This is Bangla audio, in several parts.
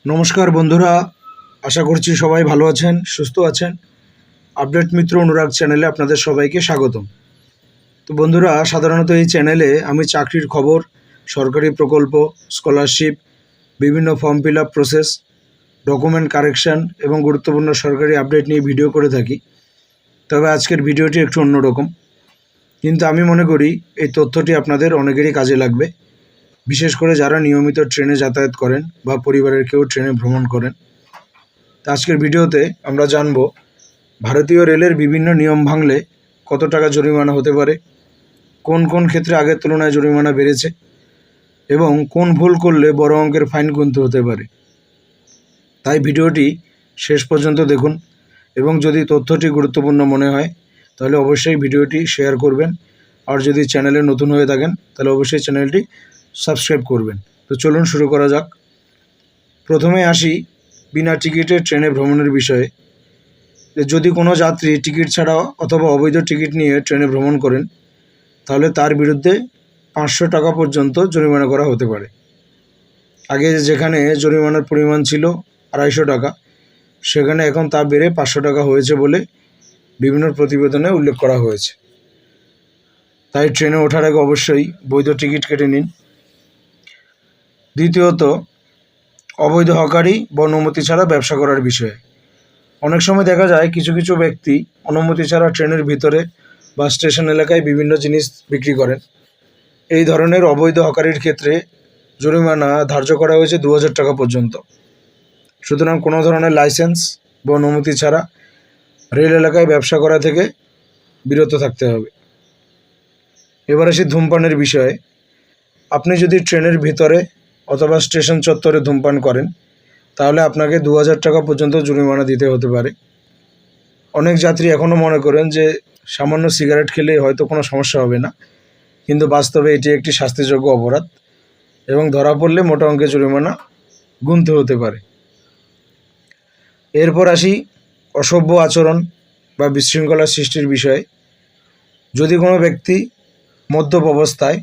নমস্কার বন্ধুরা, আশা করছি সবাই ভালো আছেন, সুস্থ আছেন। আপডেট মিত্র অনুরাগ চ্যানেলে আপনাদের সবাইকে স্বাগতম। তো বন্ধুরা, সাধারণত এই চ্যানেলে আমি চাকরির খবর, সরকারি প্রকল্প, স্কলারশিপ, বিভিন্ন form fill up process, document correction এবং গুরুত্বপূর্ণ সরকারি আপডেট নিয়ে ভিডিও করে থাকি। তবে আজকের ভিডিওটি একটু অন্যরকম, কিন্তু আমি মনে করি এই তথ্যটি আপনাদের অনেকেরই কাজে লাগবে, বিশেষ করে যারা নিয়মিত ট্রেনে যাতায়াত করেন বা পরিবারের কেউ ট্রেনে ভ্রমণ করেন। তো আজকের ভিডিওতে আমরা জানব ভারতীয় রেলের বিভিন্ন নিয়ম ভাঙলে কত টাকা জরিমানা হতে পারে, কোন কোন ক্ষেত্রে আগের তুলনায় জরিমানা বেড়েছে এবং কোন ভুল করলে বড় অঙ্কের ফাইন গুনতে হতে পারে। তাই ভিডিওটি শেষ পর্যন্ত দেখুন এবং যদি তথ্যটি গুরুত্বপূর্ণ মনে হয় তাহলে অবশ্যই ভিডিওটি শেয়ার করবেন, আর যদি চ্যানেলে নতুন হয়ে থাকেন তাহলে অবশ্যই চ্যানেলটি সাবস্ক্রাইব করবেন। তো চলুন শুরু করা যাক। প্রথমে আসি বিনা টিকিটে ট্রেনে ভ্রমণের বিষয়ে। যদি কোনো যাত্রী টিকিট ছাড়া অথবা অবৈধ টিকিট নিয়ে ট্রেনে ভ্রমণ করেন তাহলে তার বিরুদ্ধে 500 টাকা পর্যন্ত জরিমানা করা হতে পারে। আগে যেখানে জরিমানার পরিমাণ ছিল 250 টাকা, সেখানে এখন তা বেড়ে 500 টাকা হয়েছে বলে বিভিন্ন প্রতিবেদনে উল্লেখ করা হয়েছে। তাই ট্রেনে ওঠার আগে অবশ্যই বৈধ টিকিট কেটে নিন। দ্বিতীয়ত, অবৈধ হকারি বা অনুমতি ছাড়া ব্যবসা করার বিষয়ে। অনেক সময় দেখা যায় কিছু কিছু ব্যক্তি অনুমতি ছাড়া ট্রেনের ভিতরে বা স্টেশন এলাকায় বিভিন্ন জিনিস বিক্রি করেন। এই ধরনের অবৈধ হকারির ক্ষেত্রে জরিমানা ধার্য করা হয়েছে 2000 টাকা পর্যন্ত। সুতরাং কোনো ধরনের লাইসেন্স বা অনুমতি ছাড়া রেল এলাকায় ব্যবসা করা থেকে বিরত থাকতে হবে। এবার আসি ধূমপানের বিষয়ে। আপনি যদি ট্রেনের ভিতরে অথবা স্টেশন চত্বরে ধূমপান করেন তাহলে আপনাকে 2000 টাকা পর্যন্ত জরিমানা দিতে হতে পারে। অনেক যাত্রী এখনও মনে করেন যে সামান্য সিগারেট খেলে হয়তো কোনো সমস্যা হবে না, কিন্তু বাস্তবে এটি একটি শাস্তিযোগ্য অপরাধ এবং ধরা পড়লে মোটা অঙ্কের জরিমানা গুনতে হতে পারে। এরপর আসি অসভ্য আচরণ বা বিশৃঙ্খলা সৃষ্টির বিষয়ে। যদি কোনো ব্যক্তি মদ্যপ অবস্থায়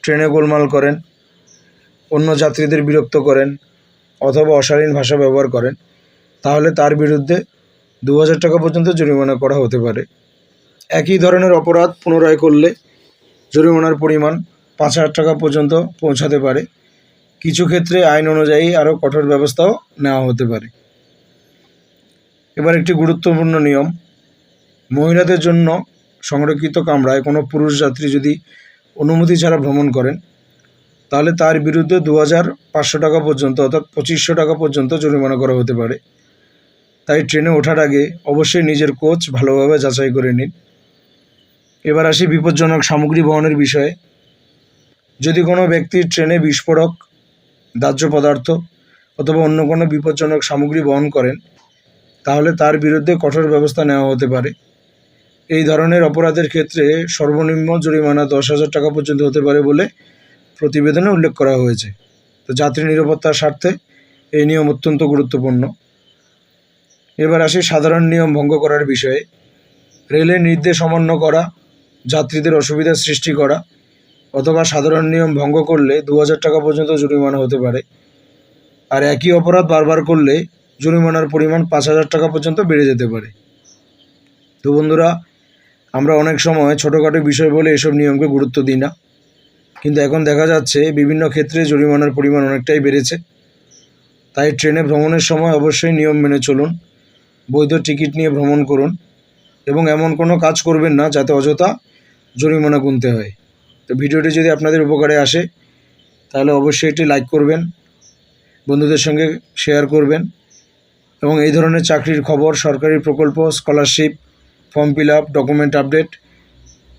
ট্রেনে গোলমাল করেন, অন্য যাত্রীদের বিরক্ত করেন অথবা অশালীন ভাষা ব্যবহার করেন তাহলে তার বিরুদ্ধে 2000 টাকা পর্যন্ত জরিমানা করা হতে পারে। একই ধরনের অপরাধ পুনরায় করলে জরিমানার পরিমাণ 5000 টাকা পর্যন্ত পৌঁছাতে পারে। কিছু ক্ষেত্রে আইন অনুযায়ী আরও কঠোর ব্যবস্থাও নেওয়া হতে পারে। এবার একটি গুরুত্বপূর্ণ নিয়ম, মহিলাদের জন্য সংরক্ষিত কামরায় কোনো পুরুষ যাত্রী যদি অনুমতি ছাড়া ভ্রমণ করেন তাহলে তার বিরুদ্ধে 2500 টাকা পর্যন্ত অর্থাৎ 2500 টাকা পর্যন্ত জরিমানা করা হতে পারে। তাই ট্রেনে ওঠার আগে অবশ্যই নিজের কোচ ভালোভাবে যাচাই করে নিন। এবার আসি বিপজ্জনক সামগ্রী বহনের বিষয়ে। যদি কোনো ব্যক্তি ট্রেনে বিস্ফোরক, দাহ্য পদার্থ অথবা অন্য কোনো বিপজ্জনক সামগ্রী বহন করেন তাহলে তার বিরুদ্ধে কঠোর ব্যবস্থা নেওয়া হতে পারে। এই ধরনের অপরাধের ক্ষেত্রে সর্বনিম্ন জরিমানা 10,000 টাকা পর্যন্ত হতে পারে বলে প্রতিবেদনে উল্লেখ করা হয়েছে। তো যাত্রী নিরাপত্তার স্বার্থে এই নিয়ম অত্যন্ত গুরুত্বপূর্ণ। এবার আসি সাধারণ নিয়ম ভঙ্গ করার বিষয়ে। রেলের নির্দেশ অমান্য করা, যাত্রীদের অসুবিধার সৃষ্টি করা অথবা সাধারণ নিয়ম ভঙ্গ করলে 2000 টাকা পর্যন্ত জরিমানা হতে পারে। আর একই অপরাধ বারবার করলে জরিমানার পরিমাণ 5000 টাকা পর্যন্ত বেড়ে যেতে পারে। তো বন্ধুরা, আমরা অনেক সময় ছোটোখাটো বিষয় বলে এসব নিয়মকে গুরুত্ব দিই না, কিন্তু এখন দেখা যাচ্ছে বিভিন্ন ক্ষেত্রে জরিমানার পরিমাণ অনেকটাই বেড়েছে। তাই ট্রেনে ভ্রমণের সময় অবশ্যই নিয়ম মেনে চলুন, বৈধ টিকিট নিয়ে ভ্রমণ করুন এবং এমন কোনো কাজ করবেন না যাতে অযথা জরিমানা গুনতে হয়। তো ভিডিওটি যদি আপনাদের উপকারে আসে তাহলে অবশ্যই এটি লাইক করবেন, বন্ধুদের সঙ্গে শেয়ার করবেন এবং এই ধরনের চাকরির খবর, সরকারি প্রকল্প, scholarship, form fill up, document update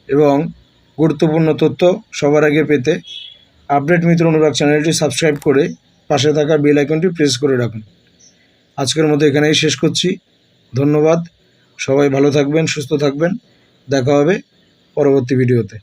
এবং গুরুত্বপূর্ণ তথ্য সবার আগে পেতে আপডেট মিত্র অনুরাগ চ্যানেলটি সাবস্ক্রাইব করে পাশে থাকা বেল আইকনটি প্রেস করে রাখুন। আজকের মতো এখানেই শেষ করছি। ধন্যবাদ। সবাই ভালো থাকবেন, সুস্থ থাকবেন। দেখা হবে পরবর্তী ভিডিওতে।